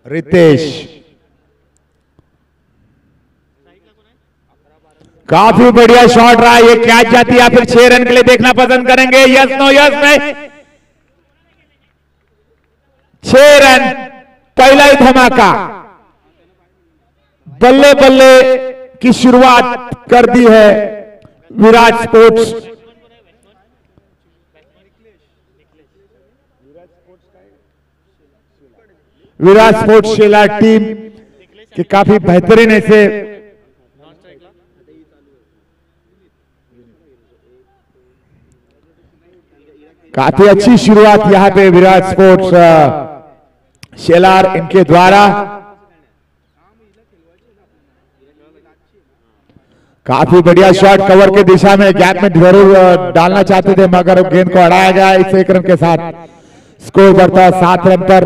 रितेश काफी बढ़िया शॉट रहा। ये कैच जाती है या फिर 6 रन के लिए देखना पसंद करेंगे? यस नो यस नहीं। 6 रन, पहला ही धमाका। बल्ले बल्ले की शुरुआत कर दी है विराट स्पोर्ट्स। विराट स्पोर्ट्स शेला टीम की काफी बेहतरीन ऐसे काफी अच्छी शुरुआत यहां पे विराट स्पोर्ट्स शेलार इनके द्वारा। काफी बढ़िया शॉट कवर के दिशा में गैप में जरूर डालना चाहते थे मगर गेंद को अड़ाया गया। इस 1 रन के साथ स्कोर बढ़ता है 7 रन पर।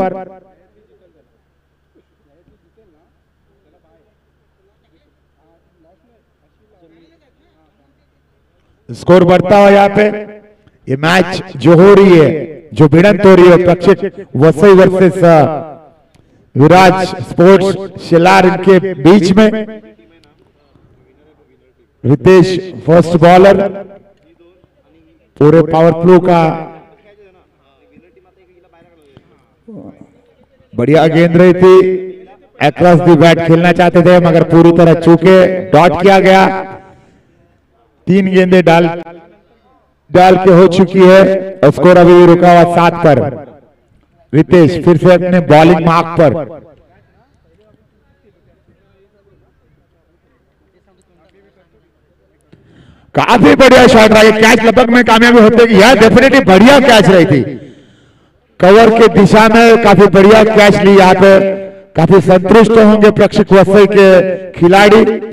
स्कोर बढ़ता है यहाँ पे। ये मैच जो हो रही है, जो भिड़ंत हो रही है प्रेक्षक वसई वर्सेस विराट स्पोर्ट्स शेलार इनके बीच में। रितेश फर्स्ट बॉलर, पूरे पावर प्ले का बढ़िया गेंद रही थी। अक्रॉस द बैट खेलना चाहते थे मगर पूरी तरह चूके डॉट किया गया। 3 गेंदे डाल के हो चुकी है और स्कोर अभी भी रुका हुआ 7 पर। रितेश फिर से अपने बॉलिंग मार्क पर। काफी बढ़िया शॉट रहा। कैच लगभग में कामयाबी होते कि यह डेफिनेटली बढ़िया कैच रही थी। कवर के दिशा में काफी बढ़िया कैच ली। यहाँ पे काफी संतुष्ट होंगे प्रेक्षक वसई के खिलाड़ी।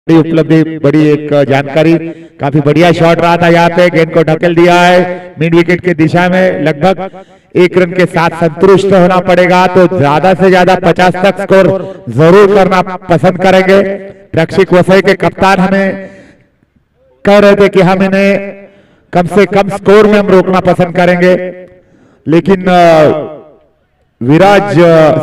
उपलब्धि बड़ी एक जानकारी। काफी बढ़िया शॉट रहा था। यहाँ पे गेंद को ढकेल दिया है मिड विकेट के दिशा में। लगभग 1 रन के साथ संतुष्ट होना पड़ेगा तो ज्यादा से ज्यादा 50 तक स्कोर जरूर करना पसंद करेंगे। प्रेक्षक वसई के कप्तान हमें कह रहे थे कि हम इन्हें कम से कम स्कोर में हम रोकना पसंद करेंगे, लेकिन विराट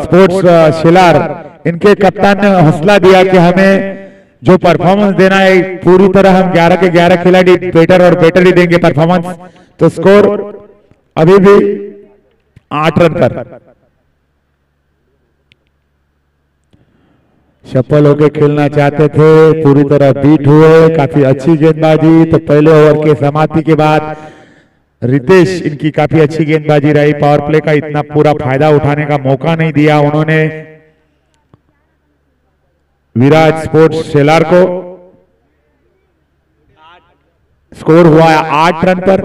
स्पोर्ट्स शेलार इनके कप्तान ने हौसला दिया कि हमें जो परफॉर्मेंस देना है पूरी तरह हम 11 के 11 खिलाड़ी बेटर और बेटर ही देंगे परफॉर्मेंस। तो स्कोर अभी भी 8 रन पर। सफल होकर खेलना चाहते थे, पूरी तरह बीट हुए। काफी अच्छी गेंदबाजी। तो पहले ओवर के समाप्ति के बाद रितेश इनकी काफी अच्छी गेंदबाजी रही। पावर प्ले का इतना पूरा फायदा उठाने का मौका नहीं दिया उन्होंने विराट स्पोर्ट्स शेलार को। स्कोर हुआ है 8 रन पर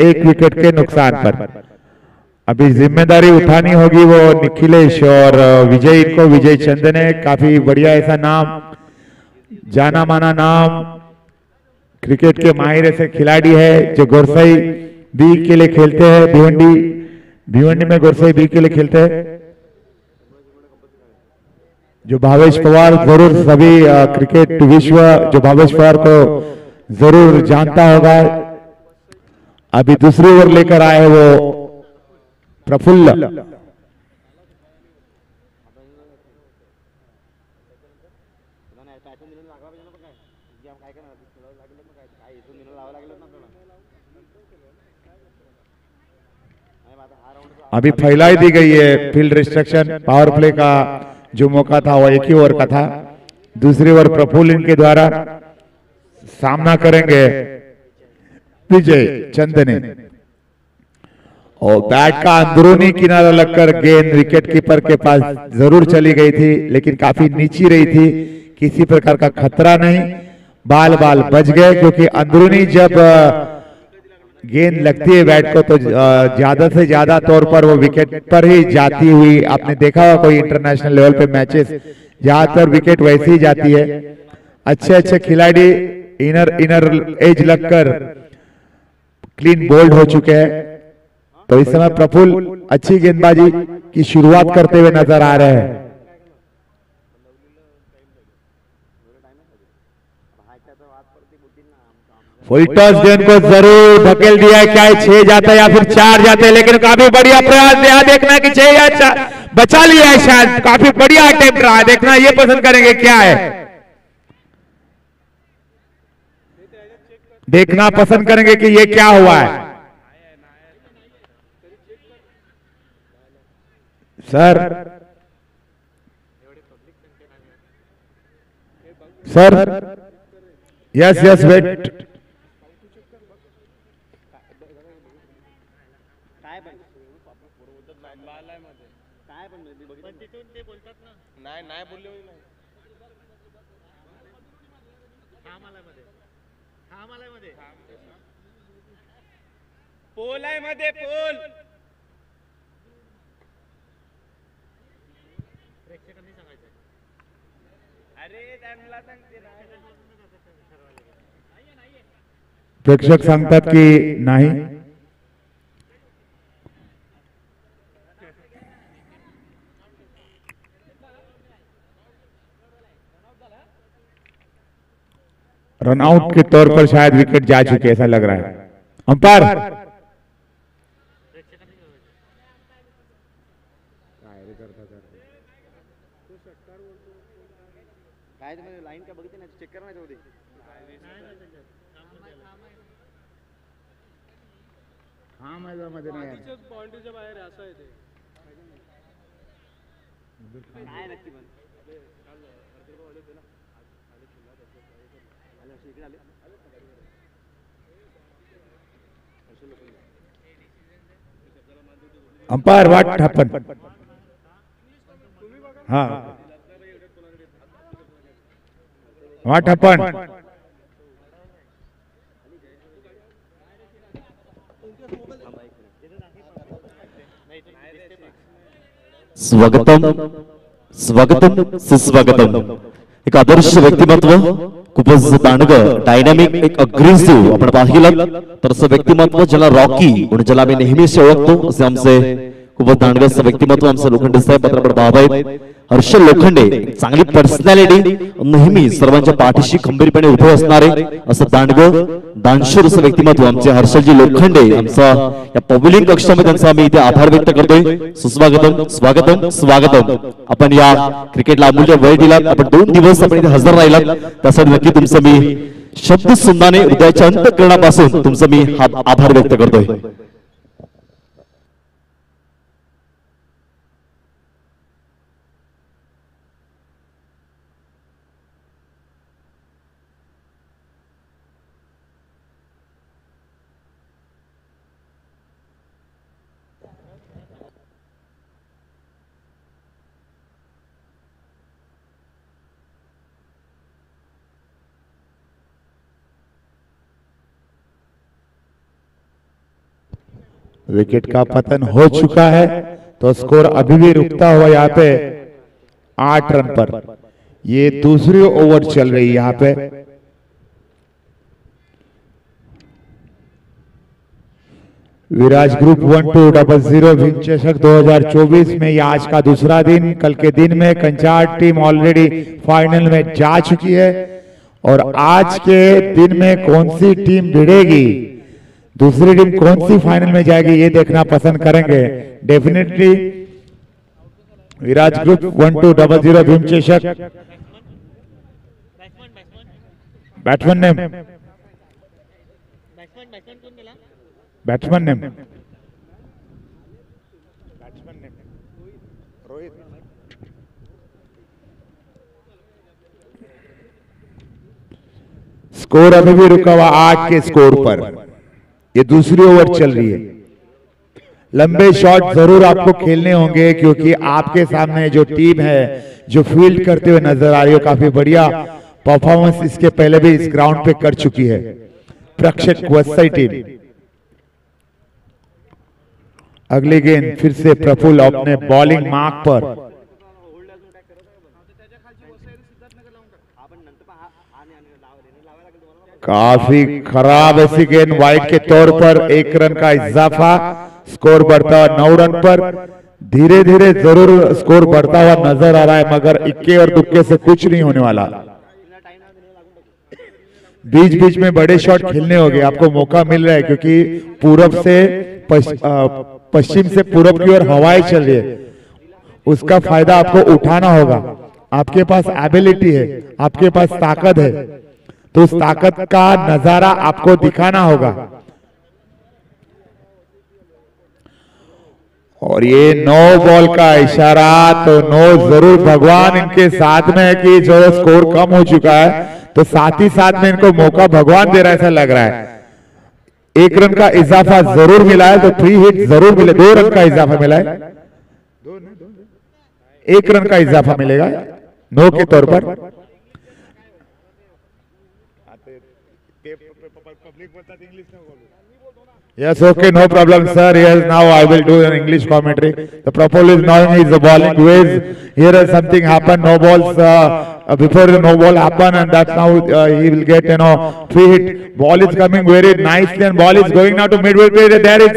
1 विकेट के नुकसान पर। अभी जिम्मेदारी उठानी होगी वो निखिलेश और विजय को। विजय चंद ने काफी बढ़िया ऐसा नाम, जाना माना नाम, क्रिकेट के माहिर ऐसे खिलाड़ी है जो गोरसई बी के लिए खेलते हैं। भिवंडी में गोरसई बी के लिए खेलते हैं। जो भावेश पवार जरूर सभी क्रिकेट विश्व जो भावेश पवार को जरूर जानता होगा। अभी दूसरी ओवर लेकर आए वो प्रफुल्ल। अभी फैलाई दी गई है फील्ड रिस्ट्रिक्शन। पावर प्ले का जो मौका था वो एक ही ओवर का था। दूसरी ओवर प्रफुल्ल इनके द्वारा सामना करेंगे विजय चंदने। और बैट का अंदरूनी किनारा लगकर गेंद विकेट कीपर के पास जरूर चली गई थी, लेकिन काफी नीची रही थी। किसी प्रकार का खतरा नहीं, बाल बाल बच गए, क्योंकि अंदरूनी जब गेंद लगती है बैट को तो ज्यादा से ज्यादा तौर पर वो विकेट पर ही जाती हुई आपने देखा होगा कोई इंटरनेशनल लेवल पे मैचेस ज्यादातर विकेट वैसे ही जाती है। अच्छे अच्छे खिलाड़ी इनर एज लगकर क्लीन बोल्ड हो चुके हैं। तो इस समय प्रफुल्ल अच्छी गेंदबाजी की शुरुआत करते हुए नजर आ रहे हैं। फुल टॉस गेंद को जरूर धकेल दिया है। क्या 6 जाता है या फिर 4 जाते हैं, लेकिन काफी बढ़िया प्रयास दिया। देखना कि 6 या 4 बचा लिया है शायद। काफी बढ़िया अटेम्प्ट रहा है। देखना ये पसंद करेंगे क्या है, देखना पसंद करेंगे कि ये क्या हुआ है। Sir yes weight. पोल आहे मध्ये पोल। प्रेक्षकांनी सांगायचं अरे त्यांना सांगते ना। प्रेक्षक सांगतात की नाही। रनआउट के तौर पर शायद विकेट जा चुके ऐसा लग रहा है। अंपायर लाईन का बघितली ना, चेक कर ना जाऊ दे। हा मैदानामध्ये नाही आहे, बाउंड्रीच्या बाहेर असं आहे ते काय नक्की पण अंपायर व्हाट हॅपन। हाँ व्हाट हॅपन। स्वागतम स्वागतम सुस्वागतम। एक आदर्श व्यक्तिमत्व, खूपच दांडगं, डायनॅमिक, एक अग्रेसिव्ह आपण पाहिलं तर असं व्यक्तिमत्व ज्याला रॉकी म्हणून ज्याला आम्ही नेहमीच ओळखतो असे आमचे खूपच दांडगं असं व्यक्तिमत्व आमचं लोखंडे साहेब पत्रकार बाबा आहेत। हर्षल लोखंडे चांगली पर्सनॅलिटी, नेहमी सर्वांच्या पाठीशी खंबीरपणे उभे असणारे असं दांडगं दानशूर असं व्यक्तिमत्व आमचे हर्षलजी लोखंडे आमचा या पब्लिक कक्षामध्ये त्यांचा आम्ही इथे आभार व्यक्त करतोय। सुस्वागतम स्वागतम स्वागतम। आपण या क्रिकेटला अमूल्य वेळ दिलात, आपण 2 दिवस आपण इथे हजर राहिलात, त्यासाठी नक्की तुमचं मी शब्द सुंदाने हृदयाच्या अंतःकरणापासून तुमचं मी आभार व्यक्त करतोय। विकेट का पतन हो चुका है, तो स्कोर अभी भी रुकता हुआ यहाँ पे 8 रन पर। ये दूसरी ओवर चल रही है यहाँ पे। विराज ग्रुप 1200 विन चषक 2024 में ये आज का दूसरा दिन। कल के दिन में कंचार टीम ऑलरेडी फाइनल में जा चुकी है, और आज के दिन में कौन सी टीम भिड़ेगी दूसरी टीम कौन सी फाइनल में जाएगी ये देखना पसंद करेंगे। Definitely Viraj group 1200 Bhimchashak batsman name batsman name Rohit. Score अभी भी रुका हुआ 8 के स्कोर पर। ये दूसरी ओवर चल रही है। लंबे शॉट जरूर आपको खेलने होंगे क्योंकि आपके सामने जो टीम है जो फील्ड करते हुए नजर आ रही है काफी बढ़िया परफॉर्मेंस इसके पहले भी इस ग्राउंड पे कर चुकी है प्रेक्षक वत्सई टीम। अगली गेंद फिर से प्रफुल्ल अपने बॉलिंग मार्क पर। काफी खराब ऐसी गेंद वाइड के तौर पर 1 रन का इजाफा। स्कोर बढ़ता हुआ 9 रन पर। धीरे धीरे जरूर स्कोर बढ़ता हुआ नजर आ रहा है मगर इक्के और दुक्के से कुछ नहीं होने वाला। बीच बीच में बड़े शॉट खेलने होंगे आपको मौका मिल रहा है क्योंकि पूरब से पश्चिम से पूरब की ओर हवाएं चल रही है। उसका फायदा आपको उठाना होगा। आपके पास एबिलिटी है, आपके पास ताकत है, तो उस ताकत का नजारा आपको दिखाना होगा। और ये 9 बॉल का इशारा, तो 9 जरूर भगवान इनके साथ में है कि जो स्कोर कम हो चुका है तो साथ ही साथ में इनको मौका भगवान दे रहा है ऐसा लग रहा है। 1 रन का इजाफा जरूर मिला है तो 3 हिट जरूर मिले। 2 रन का इजाफा मिला है, 1 रन का इजाफा मिलेगा 9 के तौर पर। Yes, okay, no problem, sir. Yes, now I will do an English commentary. The Prapul is knowing his bowling ways. Here has something happened. No balls before the no ball happened, and that's now he will get 3 hit. Ball is coming very nicely, and ball is going now to mid wicket. There is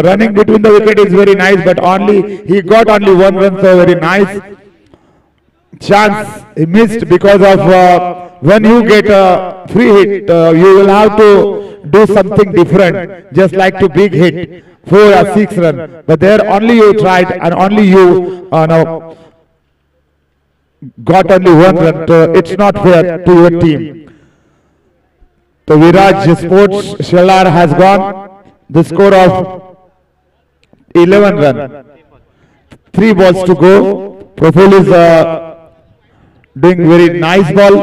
running between the wicket is very nice, but only he got only 1 run, so very nice chance he missed because of when you get a free hit, you will have to do something different, just like to big hit 4 or 6 run. But there only you tried and only you got only 1 run. So it's not fair to your team. So Viraj Sports Shalar has gone the score of 11 run. 3 balls to go. Praful is doing very nice ball.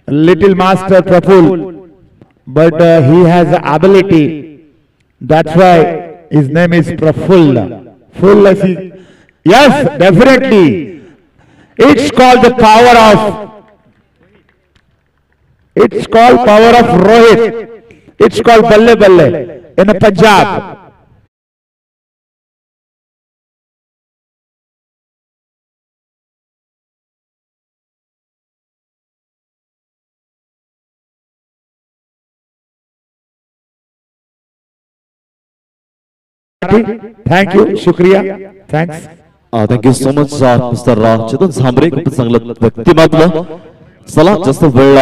Little master Praful. But he has the ability. That's why his name is Prafulla. Full as he, yes, definitely. It's called the power of. It's called power of Rohit. It's called Balle Balle in a Punjab. Thank you, शुक्रिया, thanks. Thank you so much mister Chetan Zambare, खूप चांगलं व्यक्तिमत्व। चला जास्त वेळ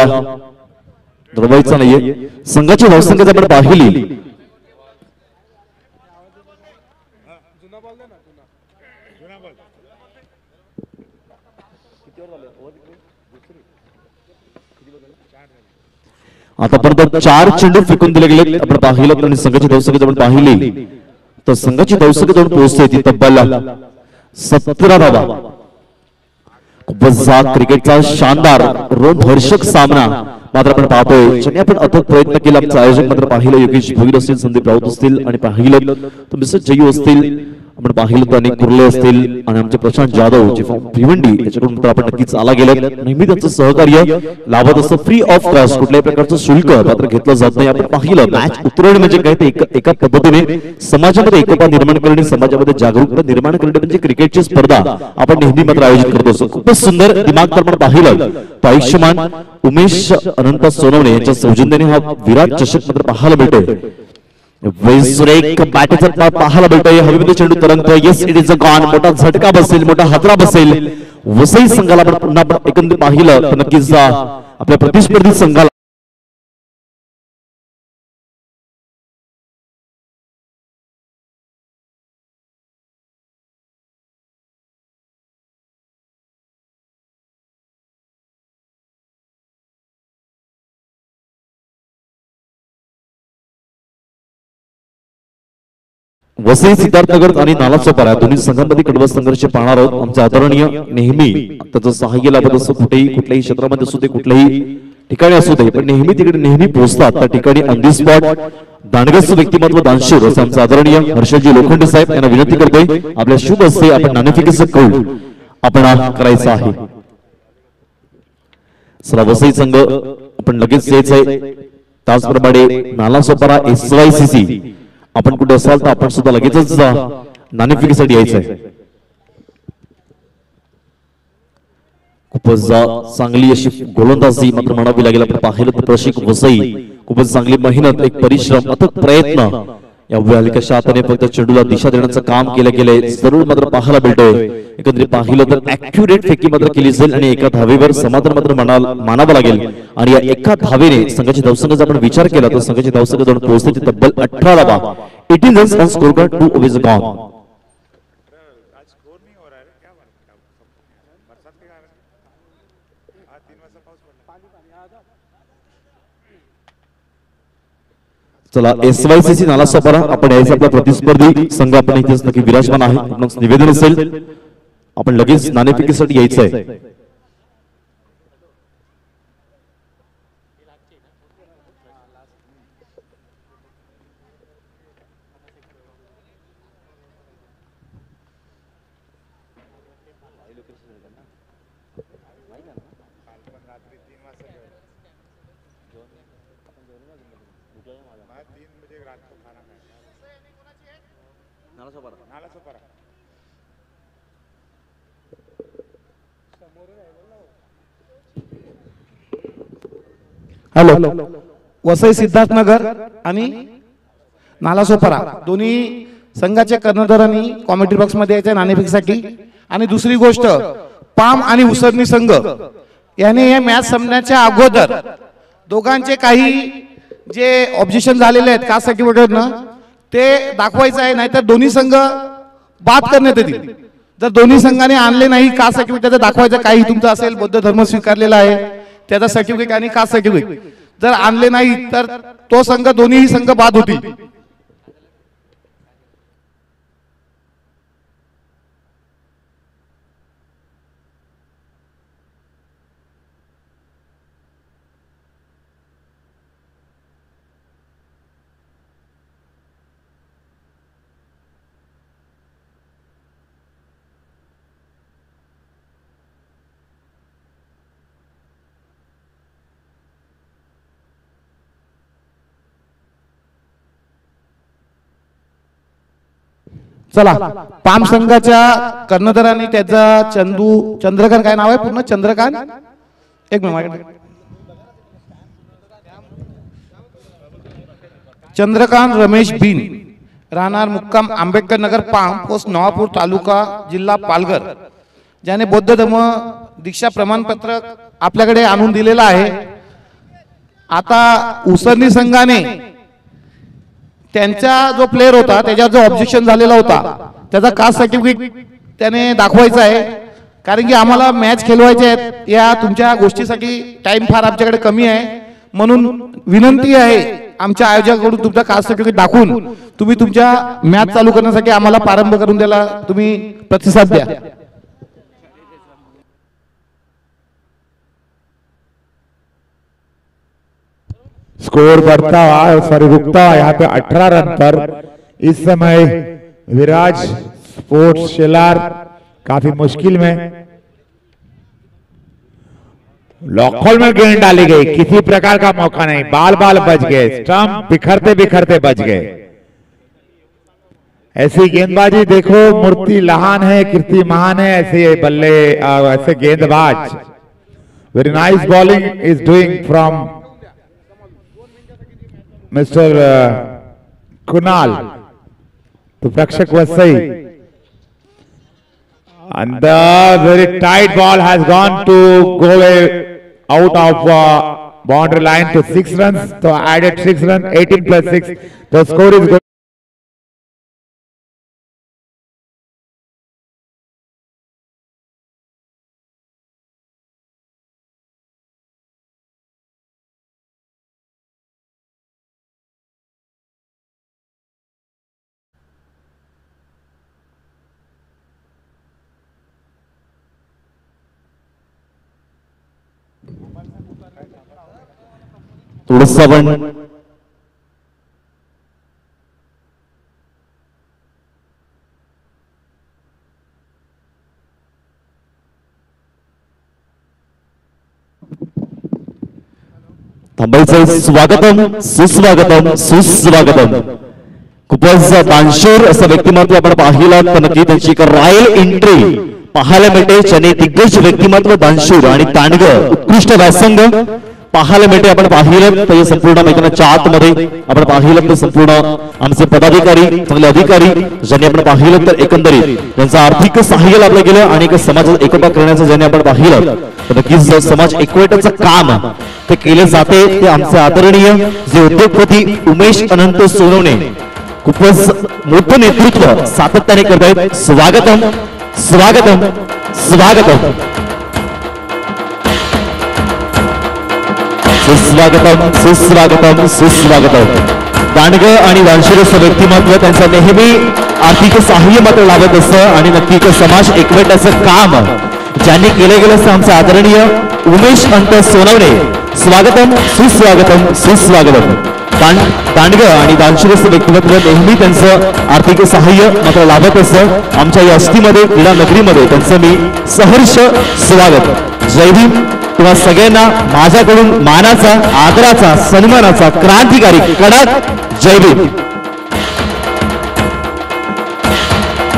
घालवायचा नाहीये। संघाची धावसंख्या आपण पाहिली आतापर्यंत 4 चेंडू फेकून दिले गेले। आपण पाहिलं आणि संघाची धावसंख्या आपण पाहिली तर संघाची धावसंख्या जाऊन पोहोचते ती तब्बल 17 धावा। खूपच क्रिकेटचा शानदार रोमहर्षक सामना मात्र आपण पाहतोय, ज्यांनी आपण अथक प्रयत्न केला। आमचं आयोजक मात्र पाहिलं योगेश भोईर असतील, संदीप राऊत असतील आणि पाहिलं तर मिस्टर जयू असतील, आपण पाहिलं तर अनेक कुर्ले असतील आणि आमचे प्रशांत जाधव जे भिवंडी याच्याकडून तर आपण नक्कीच आला गेलेत। नेहमी त्यांचं सहकार्य लाभत असतं, फ्री ऑफ कॉस्ट, कुठल्याही प्रकारचं शुल्क मात्र घेतलं जात नाही। आपण पाहिलं मॅच उतरवणे म्हणजे काय ते एका पद्धतीने समाजामध्ये एकता निर्माण करणे, समाजामध्ये जागरूकता निर्माण करणे म्हणजे क्रिकेटची स्पर्धा आपण नेहमी मात्र आयोजित करत असतो। खूपच सुंदर दिमाग तर आपण पाहिलं तो आयुष्यमान उमेश अनंत सोनवणे यांच्या सौजन्याने हा विराट चषक मात्र पाहायला मिळतोय। वैसुरेक बॅटचा पाहायला मिळतोय, हवेमध्ये चेंडू तरंगतोय। Yes, it is a gone. मोठा झटका बसेल, मोठा हादरा बसेल वसई संघाला। आपण पुन्हा एकंदरीत पाहिलं तर नक्कीच आपल्या प्रतिस्पर्धी संघाला वसई सिद्धार्थनगर आणि नालासोपारा दोन्ही संघांमध्ये कडवा संघर्ष पाहणार आहोत. आमचे आदरणीय नेहमी त्याचं सहाय्य लाभत असो, कुठेही कुठल्याही क्षेत्रामध्ये असू दे, कुठल्याही ठिकाणी असू दे, पण नेहमी तिकडे नेहमी पोहोचतात. त्या ठिकाणी ऑन दी स्पॉट दांडगेचं व्यक्तिमत्व दानशूर असं आमचे आदरणीय हर्षलजी लोखंडे साहेब यांना विनंती करतोय, आपल्या शुभ हस्ते आपण नाणेफेकीचं कौल आपण करायचं आहे. चला वसई संघ आपण लगेच यायचंय. त्याचप्रमाणे नालासोपारा SYCC आपण कुठे असाल तर आपण सुद्धा लगेचच नाणेफेकीसाठी यायचंय. खूपच चांगली अशी गोलंदाजी मात्र म्हणावी लागेल. आपण पाहिलं तर प्रशिक्षक वसई खूपच चांगली मेहनत, एक परिश्रम, अथक प्रयत्न या हलक्याशा हाताने फक्त चेंडूला दिशा देण्याचं काम केलं गेलंय. जरूर मात्र पाहायला भेटतोय. एकंदरीत पाहिलं तर ऍक्युरेट फेकी मात्र केली जाईल आणि एका धावेवर समाधान मात्र मानावं लागेल. आणि या एका धावेने संघाची धावसंख्येचा आपण विचार केला तर संघाची धावसंख्या जाऊन पोहोचते तब्बल 18 धावा. 18 runs on score card, 2 Awez gone. चला SYCC नालासोपारा आपण यायचं. आपला प्रतिस्पर्धी संघ आपण इथेच नक्की विराजमान आहे. आपणास निवेदन असेल आपण लगेच नाणेफेकीसाठी यायचंय. हॅलो, वसई सिद्धार्थनगर आणि नालासोपारा दोन्ही संघाच्या कर्णधारांनी कॉमेंट्री बॉक्स मध्ये यायचे नाणेफेकीसाठी. आणि दुसरी गोष्ट, पाम आणि उसरणी संघ याने या मॅच संपण्याच्या अगोदर दोघांचे काही जे ऑब्जेक्शन झालेले आहेत कास्ट सर्टिफिकेटनं ते दाखवायचं आहे, नाहीतर दोन्ही संघ बाद करण्यात येतील. जर दोन्ही संघाने आणले नाही कास्ट सर्टिफिकेट दाखवायचं, काही तुमचं असेल बौद्ध धर्म स्वीकारलेला आहे त्याचा सर्टिफिकेट आणि कास्ट सर्टिफिकेट जर आणले नाही तर तो संघ दोन्ही संघ बाद होतील. चला, पाम संघाच्या कर्णधारांनी त्याचा चंद्रकांत, काय नाव आहे पूर्ण चंद्रकांत, एक मिनिट, चंद्रकांत रमेश बिन, राहणार मुक्काम आंबेडकर नगर, पाम, पोस्ट नवापूर, तालुका जिल्हा पालघर, ज्याने बौद्ध धर्म दीक्षा प्रमाणपत्र आपल्याकडे आणून दिलेला आहे. आता उसरणी संघाने त्यांचा जो प्लेअर होता त्याच्यावर जो ऑब्जेक्शन झालेला होता त्याचा कास्ट सर्टिफिकेट त्याने दाखवायचा आहे, कारण की आम्हाला मॅच खेळवायचे आहेत. या तुमच्या गोष्टीसाठी टाइम फार आमच्याकडे कमी आहे, म्हणून विनंती आहे आमच्या आयोजकाकडून तुमचा कास्ट सर्टिफिकेट दाखवून तुम्ही तुमच्या मॅच चालू करण्यासाठी आम्हाला प्रारंभ करून द्यायला तुम्ही प्रतिसाद द्या. स्कोर बढ़ता हुआ, सॉरी रुकता हुआ यहाँ पे 18 रन पर इस समय विराज स्पोर्ट्स शेलार काफी मुश्किल में. लॉकहोल में गेंद डाली गई, किसी प्रकार का मौका नहीं, बाल बाल बच गए, स्टंप बिखरते बिखरते बच गए. ऐसी गेंदबाजी देखो, मूर्ति लहान है कीर्ति महान है, ऐसे बल्ले ऐसे गेंदबाज. Very nice bowling is doing from Mr. Kunal to Prakshak Vasai, and the very tight ball has gone to go away out of boundary line to 6 runs. So added 6 runs, 18 plus 6. The score is good. थोडंसं आपण थांबायचं. स्वागतम सुस्वागतम सुस्वागतम. खूपच दानशूर असं व्यक्तिमत्व आपण पाहिलं तर नक्की त्यांची एक रॉयल एंट्री पाहायला मिळते. ज्याने दिग्गज व्यक्तिमत्व दानशूर आणि तांडग उत्कृष्ट व्यासंग पाहायला मिळते. आपण पाहिलं तर संपूर्ण मैदानाच्या आतमध्ये आपण पाहिलं तर संपूर्ण आमचे पदाधिकारी चांगले अधिकारी ज्यांनी आपण पाहिलं तर एकंदरीत त्यांचं आर्थिक सहाय्य लाभलं गेलं आणि समाजात एकोपा करण्याचं ज्यांनी आपण पाहिलं तर नक्कीच समाज एकवटाचं काम ते केले जाते. ते आमचे आदरणीय जे उद्योगपती उमेश अनंत सोनवणे खूपच मोठं नेतृत्व सातत्याने करत आहेत. स्वागतम स्वागतम स्वागतम सुस्वागतम सुस्वागतम सुस्वागतम. दांडग आणि दानशूर व्यक्तिमत्व त्यांचं नेहमी आर्थिक सहाय्य मात्र लाभत असतं आणि नक्की समाज एकवटाचं काम ज्यांनी केले गेलं असं आमचे आदरणीय उमेश अंत सोनवणे. स्वागतम सुस्वागतम सुस्वागतम. दांडग आणि दानशूर व्यक्तिमत्व नेहमी त्यांचं आर्थिक सहाय्य मात्र लाभत असतं. आमच्या या अस्थीमध्ये क्रीडा नगरीमध्ये त्यांचं मी सहर्ष स्वागत. जय भीम. तुम्हा सगळ्यांना माझ्याकडून मानाचा आदराचा सन्मानाचा क्रांतिकारी कडक जय भीम.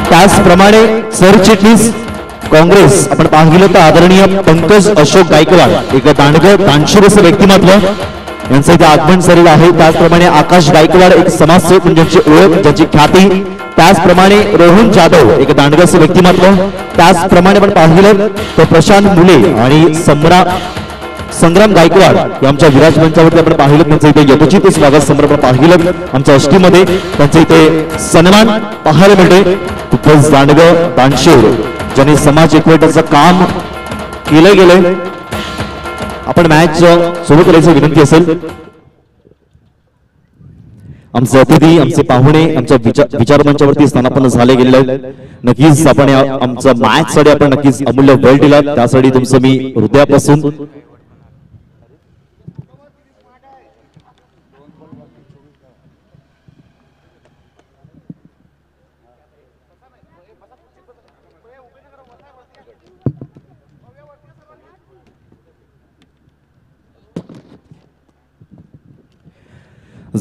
त्याचप्रमाणे सरचिटणीस काँग्रेस आपण पाहिलं तर आदरणीय पंकज अशोक गायकवाड एक दांडग दानशूर असं व्यक्तिमत्व यांचं इथे आगमन झालेलं आहे. त्याचप्रमाणे आकाश गायकवाड एक समाजसेवक ज्यांची ओळख ज्याची ख्याती. त्याचप्रमाणे रोहन जाधव एक दांडग असं व्यक्तिमत्व. त्याचप्रमाणे आपण पाहिलं तर प्रशांत मुले आणि संग्राम गायकवाड या आमच्या विराज मंचावरती आपण पाहिलं त्यांचं इथे यथोचित स्वागत समारंभ पाहिलं. आमच्या अष्टीमध्ये त्यांचं इथे सन्मान पाहायला मिळते. खूपच दांडग दानशूर ज्यांनी समाज एकवटाचं काम केलं गेलंय. आपण मॅच सुरू करायची विनंती असेल. आमचे अतिथी आमचे पाहुणे आमच्या विचार मंचावरती स्थानापन्न झाले गेलेले आहेत. नक्कीच आपण आमच्या मॅच साठी आपण नक्कीच अमूल्य वेळ दिला त्यासाठी तुमचं मी हृदयापासून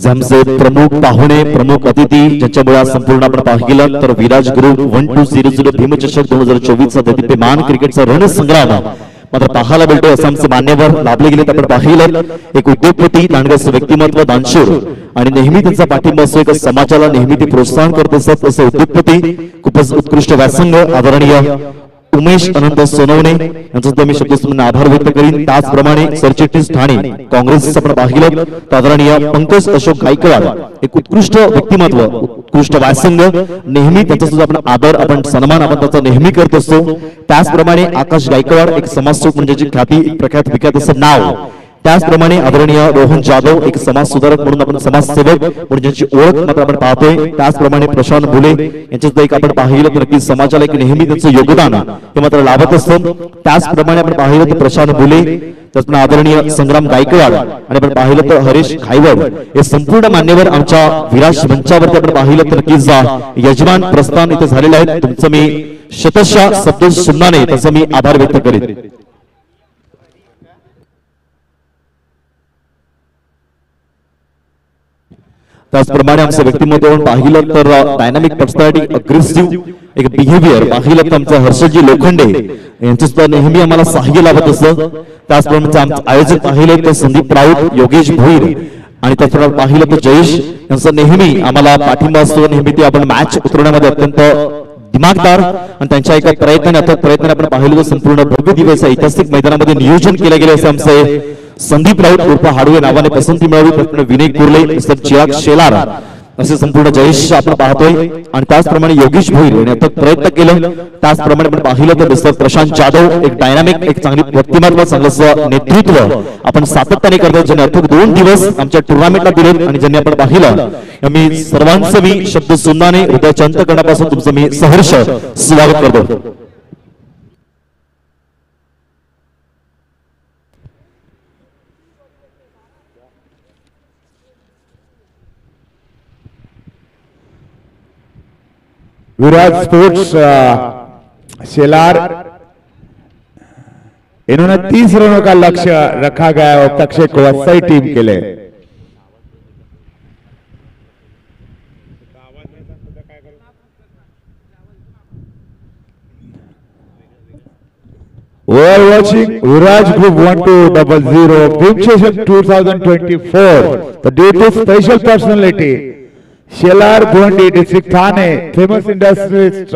आमचे प्रमुख पाहुणे प्रमुख अतिथी ज्यांच्यामुळे संपूर्ण आपण पाहिलं तर विराज ग्रुप 1200 भीमचषक 2024 चा दैदिप्यमान क्रिकेटचा रणसंग्राम मात्र पाहायला मिळतो. असं आमचे मान्यवर लाभले गेले आपण पाहिलं. एक उद्योगपती दांडगाचं व्यक्तिमत्व दानशूर आणि नेहमी त्यांचा पाठिंबा असतो. एक समाजाला नेहमी ते प्रोत्साहन करत असतात असं उद्योगपती खूपच उत्कृष्ट व्यासंग आदरणीय उमेश अनंत सोनवणे यांचा सुद्धा मी शब्दसमूह आभार व्यक्त करीन. त्याचप्रमाणे सरचिटणीस ठाणे काँग्रेसचं आपण पाहिलं तर आदरणीय पंकज अशोक गायकवाड एक उत्कृष्ट व्यक्तिमत्व उत्कृष्ट व्यासंग नेहमी त्यांचा सुद्धा आपण आदर आपण सन्मान आपण त्याचा नेहमी करत असतो. त्याचप्रमाणे आकाश गायकवाड एक समाजसेवक म्हणजे ख्याती प्रख्यात विख्यात असं नाव. त्याचप्रमाणे आदरणीय रोहन जाधव एक समाज सुधारक म्हणून आपण समाजसेवक म्हणून ज्यांची ओळख मात्र आपण पाहतोय. त्याचप्रमाणे प्रशांत भुले यांच्या सुद्धा एक आपण पाहिलं तर नक्की समाजाला एक नेहमी त्यांचं योगदान हे मात्र लाभत असतं. त्याचप्रमाणे आपण पाहिलं तर प्रशांत भुले त्याचप्रमाणे आदरणीय संग्राम गायकवाड आणि आपण पाहिलं तर हरीश खायवड हे संपूर्ण मान्यवर आमच्या विराज मंचावरती आपण पाहिलं तर नक्कीच यजमान प्रस्थान इथे झालेले आहेत. तुमचं मी शतशः शब्द सुन्नाने त्याचा मी आभार व्यक्त करेन. त्याचप्रमाणे आमचं व्यक्तिमत्व पाहिलं तर डायनामिक पर्सनॅलिटी अग्रेसिव्ह एक बिहेवियर पाहिलं तर आमचं हर्षजी लोखंडे यांचं सुद्धा नेहमी आम्हाला सहाय्य लाभत असतं. त्याचप्रमाणे आमचं आयोजक पाहिलं तर संदीप राऊत योगेश भोईर आणि त्याचप्रमाणे पाहिलं तर जयेश यांचा नेहमी आम्हाला पाठिंबा असतो. नेहमी ते आपण मॅच उतरवण्यामध्ये अत्यंत दिमागदार आणि त्यांच्या एका प्रयत्नाने आपण पाहिलं तर संपूर्ण भव्य दिवस ऐतिहासिक मैदानामध्ये नियोजन केले गेले असे आमचे संदीप राऊत उर्फ हाडवे नावाने पसंती मिळवली. विनय कुर्ले चिराग शेलार असे संपूर्ण जयेश आपण पाहतोय आणि त्याचप्रमाणे योगेश भोईर यांनी अथक प्रयत्न केलं. त्याचप्रमाणे आपण पाहिलं तर मिस्टर प्रशांत जाधव एक डायनामिक एक चांगली व्यक्तिमत्व चांगलं नेतृत्व आपण सातत्याने करतो. ज्यांनी अथक 2 दिवस आमच्या टुर्नामेंटला दिले आणि ज्यांनी आपण पाहिलं मी सर्वांचं मी शब्द सुन्नाने हृदयाच्या अंतःकरणापासून तुमचं मी सहर्ष स्वागत करतो. विराज स्पोर्ट्स शेलार, इन्होंने 30 रनों का लक्ष्य रखा गया है अब तक से वसई टीम के लिए। We are watching Viraj Group 1200 Dream Session 2024. The due to special personality, Shelar Bhundi, District Thane, famous industrialist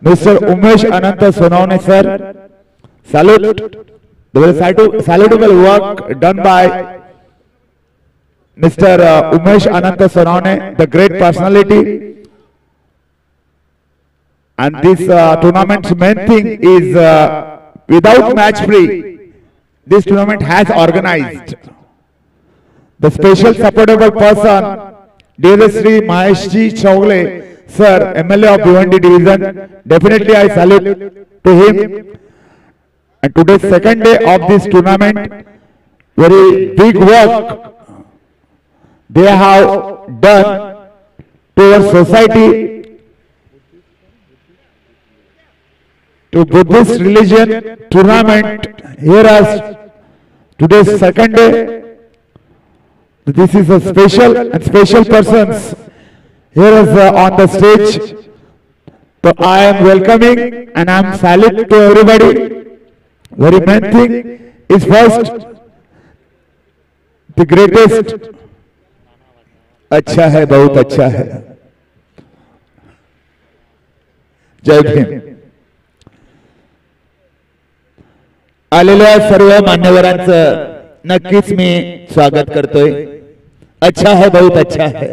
Mr. Umesh Ananta Sonawne sir. Salute. There was salutable work done by Mr. Umesh Ananta Sonawne, the great personality. And this tournament's main thing is without match free, this tournament has organized. The special supportable person, dear Sri Maheshji Chowle, sir, MLA of Bhiwandi division, definitely I salute to him. And today's second day of this tournament, very big work they have done to our society, to Buddhist religion tournament. Here as today's second day, this is a special and special persons here is on the stage. So I am welcoming and I am salute to everybody. Very main thing is first the greatest. अच्छा है, बहुत अच्छा है। जय भीम। आलेल्या सर्व मान्यवरांचं नक्कीच मी स्वागत करतोय। अच्छा है, बहुत अच्छा है।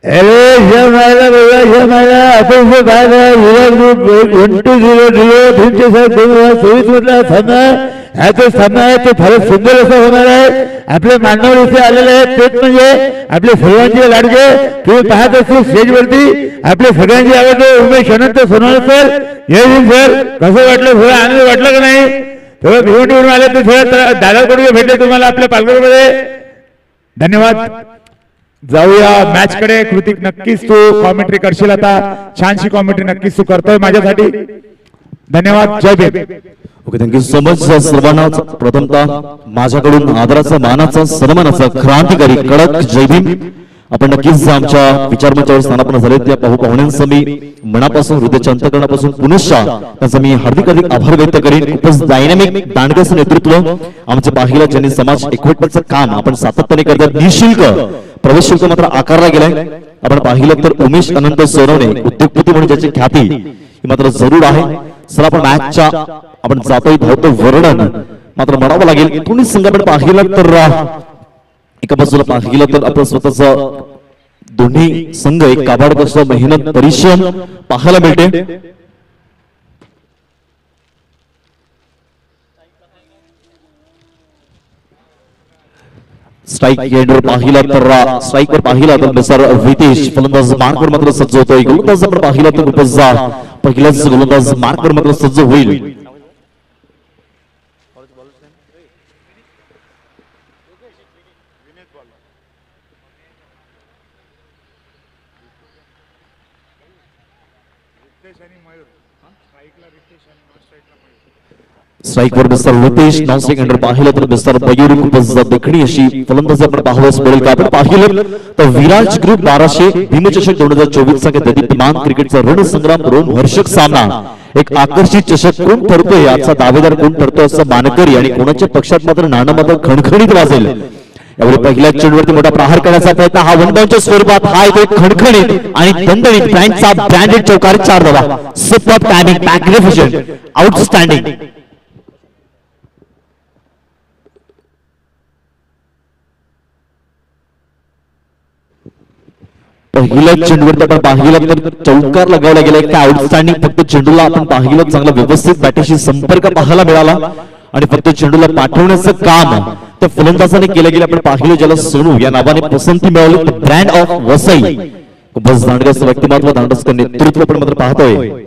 अरे जमाला भैया जमाला अपन से बात है विराट ग्रुप 1200 ढूंढे सर 2024 मधला समय है तो समय है तो फारच सुंदर असं होणार आहे। आपले मान्यवर इथे आलेले आहेत तेच म्हणजे आपले सर्वांचे लाडके तुम्ही पाहत असतील स्टेजवरती आपले सगळ्यांचे आवडते उमेश अनंत सोनवणे सर। जय हिंद सर, कसं वाटलं? थोडं आनंद वाटलं का नाही? थोडं भिवंडीवरून आले तर थोडं दादाकडे भेटले तुम्हाला आपल्या पालघरमध्ये। धन्यवाद। जाऊया मॅच कडे। कृतिक नक्कीच तू कॉमेंट्री करशील आता, छानशी कॉमेंट्री नक्कीच तू करतोय माझ्यासाठी। धन्यवाद। जय Bhim. Okay, thank you so much सर्वांना। प्रथमतः माझ्याकडून आदराचा मानाचा सन्मानाचा क्रांतिकारी कडक जय भीम। आपण नक्कीच आमच्या विचारमंचावर स्थानापन्न झाले त्या पाहुण्यांचं मी मनापासून हृदयाच्या अंतःकरणापासून पुनश्चा त्यांचा मी हार्दिक आभार व्यक्त करेन। खूपच डायनामिक दांडग्याचं नेतृत्व आमच्या पाहिला ज्यांनी समाज एकवटण्याचं काम आपण सातत्याने करतात। निःशुल्क प्रवेश शुल्क मात्र आकारला गेलाय। आपण पाहिलं तर उमेश अनंत सोनवणे उद्योगपती म्हणून ज्याची ख्याती ही मात्र जरूर आहे। चला आपण मॅचच्या आपण जातोय धावतो वर्णन मात्र म्हणावं लागेल। कोणी संघ आपण पाहिलं तर एका बाजूला पाहिलं तर आपलं स्वतःच दोन्ही संघ एक काबाड कसं मेहनत परिश्रम पाहायला मिळते। स्ट्राइक एंडवर पाहिला तर स्ट्राइकवर पाहिला तर मिस्टर वितेश फलंदाज मार्कवर मात्र सज्ज होतोय। गोलंदाज आपण पाहिला तर पहिलाच गोलंदाज मार्कवर मात्र सज्ज होईल। स्ट्राइकवर मिस्टर रितेश, नॉन स्ट्राइक एंडर पाहिलं तर मिस्टर मयूर। खूपच देखणी अशी फलंदाजी आपण पाहावयास मिळेल का? आपण पाहिलं तर विराज ग्रुप 1200 भीमचषक 2024 चा देदीप्यमान क्रिकेटचा रणसंग्राम रोमहर्षक सामना। एक आकर्षित चषक कोण ठरतोय, याचा दावेदार कोण ठरतोय असं मानकरी आणि कोणाच्या पक्षात मात्र नाणं मात्र खणखणीत वाजेल। यावेळी पहिल्या चेंडूवरती मोठा प्रहार करण्याचा प्रयत्न, हा वन डाऊनच्या स्वरूपात हा एक खणखणीत आणि दणदणीत फ्रँकचा ब्रँडेड चौकार 4 धावा। Super timing, magnificent, outstanding. पहिल्या चेंडूवर आपण पाहिलं तर चौकार लगावला गेला। एक आउटस्टँडिंग, फक्त चेंडूला आपण पाहिलं चांगला व्यवस्थित बॅटशी संपर्क पाहायला मिळाला आणि फक्त चेंडूला पाठवण्याचं काम त्या फलंदाजाने केलं गेलं। आपण पाहिलं ज्याला सोनू या नावाने पसंती मिळाली, ब्रँड ऑफ वसई। खूपच दांडगाचं व्यक्तिमत्व, दांडगाचं नेतृत्व आपण मात्र पाहतोय।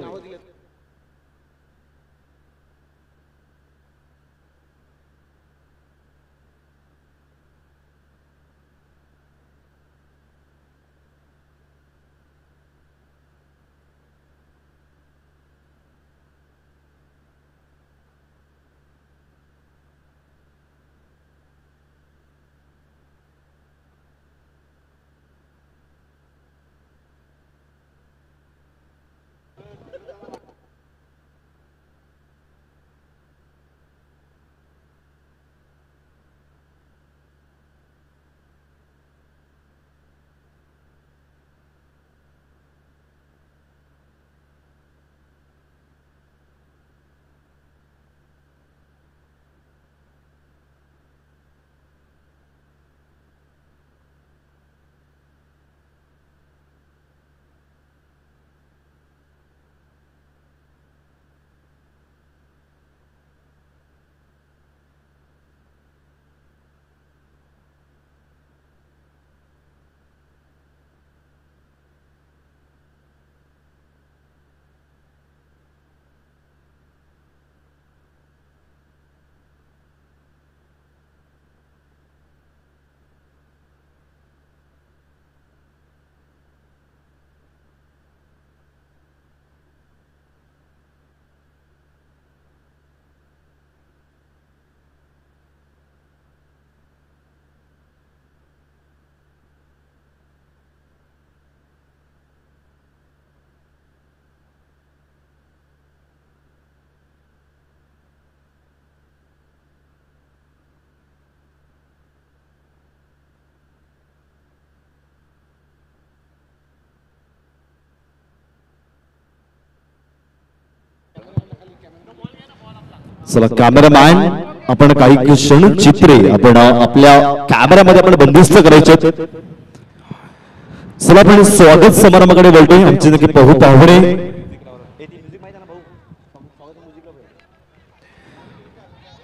चला कॅमेरामॅन आपण काही क्षण चित्रे आपण आपल्या कॅमेऱ्यामध्ये आपण बंदिस्त करायचे. चला आपण स्वागत समारंभाकडे वळतोय. आमचे नक्की पाहुणे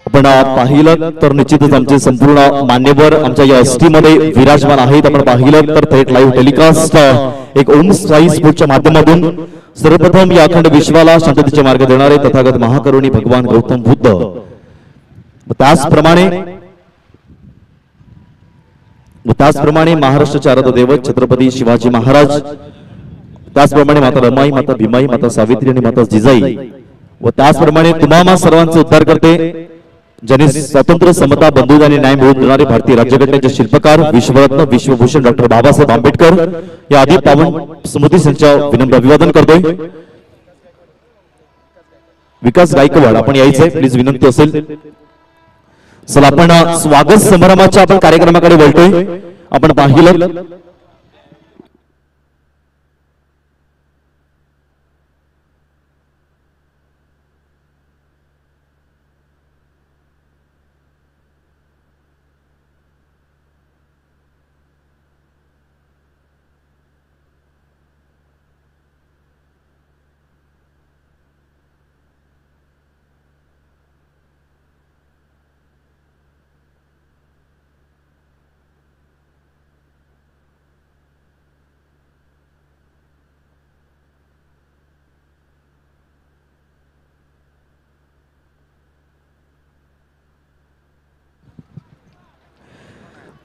आपण पाहिलं तर निश्चितच आमचे संपूर्ण मान्यवर आमच्या या एसटी मध्ये विराजमान आहेत. आपण पाहिलं तर थेट लाईव्ह टेलिकास्ट एक ओम साई स्पोर्टच्या माध्यमातून सर्वप्रथम या अखंड विश्वाला शांततेचे मार्ग देणारे तथागत महाकरुणी भगवान गौतम बुद्ध, त्याचप्रमाणे महाराष्ट्राचे आराध्य दैवत छत्रपती शिवाजी महाराज, त्याचप्रमाणे माता रमाई, माता भीमाई, माता सावित्री आणि माता जिजाई व त्याचप्रमाणे तुम्हा सर्वांचे उद्धार करते ज्यांनी स्वातंत्र्य, समता, बंधुता आणि न्याय मिळवून देणारे भारतीय राज्यघटनेचे शिल्पकार विश्वरत्न विश्वभूषण डॉक्टर बाबासाहेब आंबेडकर या आदी पावन स्मृती यांच्या विनम्र अभिवादन करतोय. विकास गायकवाड आपण यायचंय प्लीज, विनंती असेल. चला आपण स्वागत समारंभाच्या आपण कार्यक्रमाकडे वळतोय. आपण पाहिलं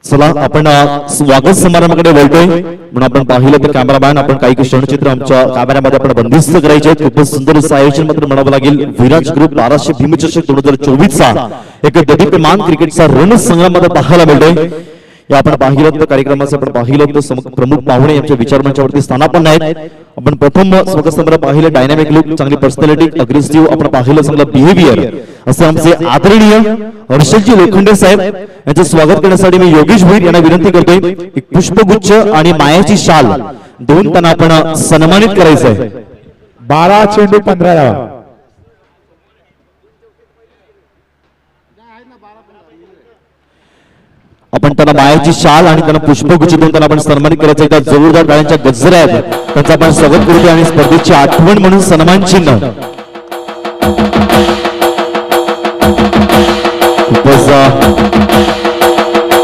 चला आपण स्वागत समारंभाकडे वळतोय. म्हणून आपण पाहिलं तर कॅमेरामॅन आपण काही क्षणचित्र आमच्या कॅमेऱ्यामध्ये आपण बंदिस्त करायचे आहेत. खूपच सुंदर असं आयोजन मात्र म्हणावं लागेल. विराज ग्रुप 1200 भीमचषक 2024 चा एक देदीप्यमान क्रिकेटचा रणसंग्राम मध्ये पाहायला मिळतोय. या आपण पाहिलं तर कार्यक्रमाचं आपण पाहिलं तर प्रमुख पाहुणे यांच्या विचारमंचावरती स्थानापन्न आहेत. आपण प्रथम स्वागत समारंभ पाहिलं डायनामिक लुक, चांगली पर्सनॅलिटी, अग्रेसिव्ह आपण पाहिलं चांगलं बिहेवियर असे आमचे आदरणीय हर्षलजी लोखंडे साहेब यांचे स्वागत करण्यासाठी मी योगेश भोईर यांना विनंती करतोय. एक पुष्पगुच्छ आणि मायाची शाल देऊन त्यांना आपण सन्मानित करायचं आहे. 12 चेंडू 15 धावा. आपण त्यांना मायाची शाल आणि त्यांना पुष्पगुच्छ देऊन त्यांना आपण सन्मानित करायचं आहे. त्या जोरदार टाळ्यांच्या गजरा आहेत त्यांचं आपण स्वागत करूया आणि स्पर्धेची आठवण म्हणून सन्मान चिन्ह. खूपच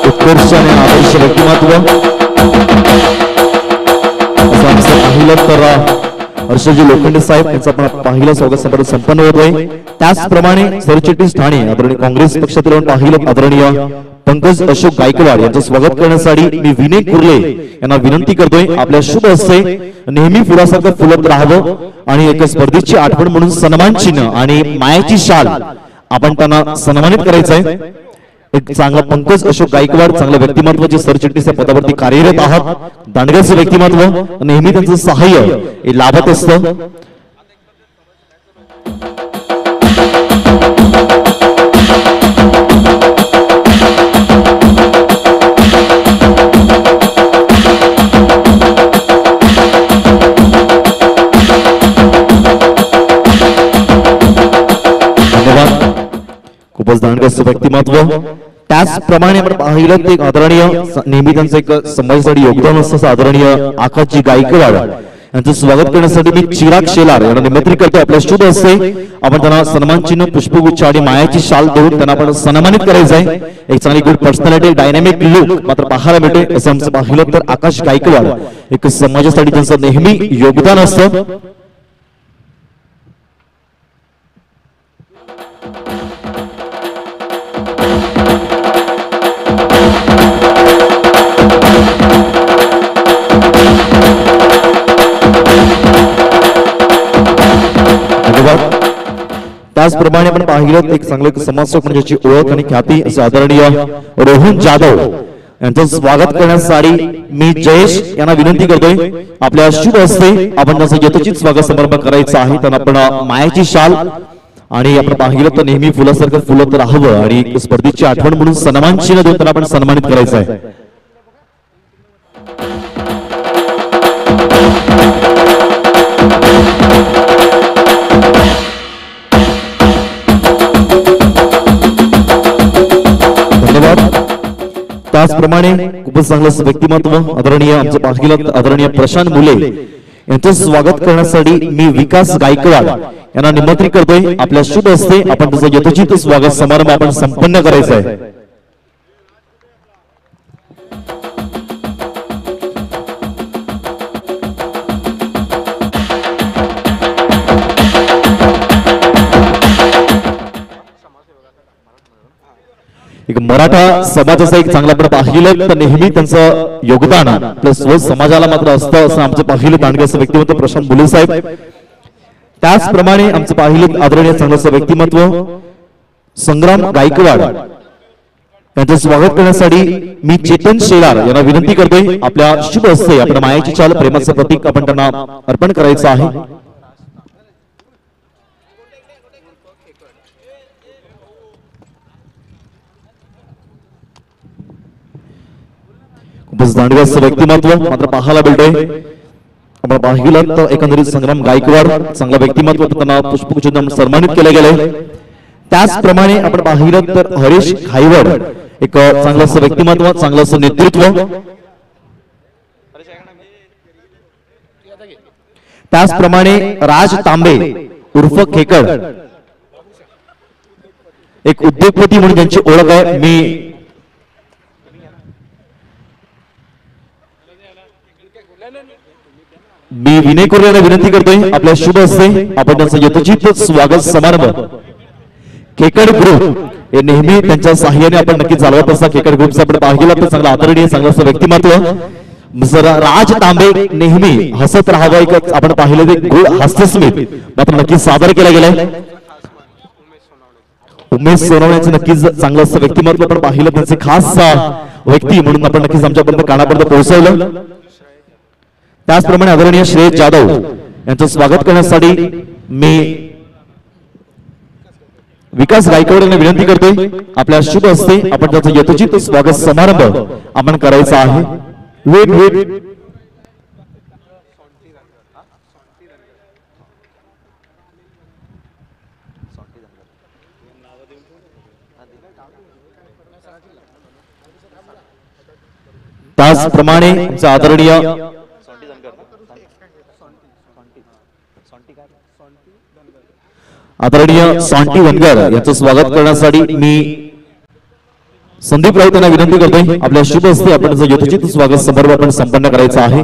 उत्कर्ष आणि आदर्श व्यक्तिमत्व असं आमचं पाहिलं तर हर्षजी लोखंडे साहेब यांचं आपण पाहिलं स्वागत समारंभ संपन्न होतोय. त्याचप्रमाणे सरचिटणीस ठाणे आदरणीय काँग्रेस पक्षातील पाहिलं आदरणीय पंकज अशोक गायकवाड यांचं स्वागत करण्यासाठी मी विनय कुर्ले यांना विनंती करतोय. आपल्या शुभ हस्ते नेहमी फुलासारखं फुलत राहावं आणि एक स्पर्धेची आठवण म्हणून सन्मान चिन्ह आणि मायाची शाल आपण त्यांना सन्मानित करायचंय. एक चांगला पंकज अशोक गायकवाड चांगलं व्यक्तिमत्व जे सरचिटणीस या पदावरती कार्यरत आहात. दांडग्याचं व्यक्तिमत्व नेहमी त्यांचं सहाय्य लाभत असतं. खूपच दांडगं व्यक्तिमत्व. त्याचप्रमाणे आपण पाहिलं ते आदरणीय नेहमी त्यांचं एक समाजासाठी योगदान असतं आदरणीय आकाशजी गायकवाड यांचं स्वागत करण्यासाठी मी चिराग शेलार यांना निमंत्रित करतो. आपल्या शुभ हस्ते आपण त्यांना सन्मान चिन्ह, पुष्पगुच्छ आणि मायाची शाल देऊन त्यांना आपण सन्मानित करायचं आहे. एक चांगली गुड पर्सनॅलिटी, डायनामिक लुक मात्र पाहायला मिळते. असं आमचं पाहिलं तर आकाश गायकवाड एक समाजासाठी त्यांचं नेहमी योगदान असतं. त्याचप्रमाणे आपण पाहिलं एक चांगलं समाजसेवक म्हणजे ज्याची ओळख आणि ख्याती असे आदरणीय रोहन जाधव यांचं स्वागत करण्यासाठी मी जयेश यांना विनंती करतोय. आपल्या शुभ हस्ते आपण त्यांचं यथोचित स्वागत समारंभ करायचा आहे. त्यांना आपण मायाची शाल आणि आपण पाहिलं तर नेहमी फुलासारखं फुलत राहावं आणि स्पर्धेची आठवण म्हणून सन्मान चिन्ह देऊन त्यांना आपण सन्मानित करायचं आहे. त्याचप्रमाणे खूपच चांगलं असं व्यक्तिमत्व आदरणीय आमचे पाहिलं आदरणीय प्रशांत मुले यांचं स्वागत करण्यासाठी मी विकास गायकवाड यांना निमंत्रित करतोय. आपल्या शुभ हस्ते आपण त्याचं यथोचित स्वागत समारंभ आपण संपन्न करायचा आहे. एक मराठा समाजाचा एक चांगला आपण पाहिलं तर नेहमी त्यांचं योगदान आपल्या स्व समाजाला मात्र असतं असं आमचं पाहिलं दांडगे असं व्यक्तिमत्व प्रशांत मुले साहेब. त्याचप्रमाणे आमचं पाहिलं आदरणीय चांगलं असं व्यक्तिमत्व संग्राम गायकवाड यांचं स्वागत करण्यासाठी मी चेतन शेलार यांना विनंती करतोय. आपल्या शुभ हस्ते आपण मायाची चाल प्रेमाचं प्रतीक आपण त्यांना अर्पण करायचं आहे. खूपच दांडग्याचं व्यक्तिमत्व मात्र पाहायला भेटतोय. आपण पाहिलं तर एकंदरीत संग्राम गायकवाड चांगला व्यक्तिमत्व त्यांना पुष्पगुच्छ सन्मानित केले गेले. त्याचप्रमाणे आपण पाहिलं तर हरीश खाईवड एक चांगलं असं व्यक्तिमत्व चांगलं असं नेतृत्व. त्याचप्रमाणे राज तांबे उर्फ खेकड एक उद्योगपती म्हणून त्यांची ओळख आहे. मी विनय कोरे यांना विनंती करतोय. आपल्या शुभ हस्ते आपण त्यांचं यथोचित स्वागत समारंभ खेकड ग्रुप हे नेहमी त्यांच्या साह्याने आपण नक्की चालवत असता. खेकड ग्रुपचं आपण पाहिलं तर चांगलं आदरणीय चांगलं असं व्यक्तिमत्व जरा राज तांबे नेहमी हसत राहावं एक आपण पाहिलं ते गुळ हास्यस्मित मात्र नक्की सादर केलं गेलंय. उमेश सोनवण्याचं नक्कीच चांगलं असं व्यक्तिमत्व आपण पाहिलं त्यांचे खास व्यक्ती म्हणून आपण नक्कीच आमच्यापर्यंत कानापर्यंत पोहोचवलं. त्याचप्रमाणे आदरणीय श्रेयस जाधव यांचं स्वागत करण्यासाठी मी विकास गायकवाड यांना विनंती करतोय. आपल्या शुभ हस्ते आपण त्याचं यथोचित स्वागत समारंभ आपण करायचा आहे. वेट वेट त्याचप्रमाणे आदरणीय आदरणीय सॉन्टी वनगर यांचं स्वागत करण्यासाठी मी संदीप राऊत यांना विनंती करतोय. आपल्या शुभ हस्ते आपण यथोचित स्वागत समारंभ आपण संपन्न करायचा आहे.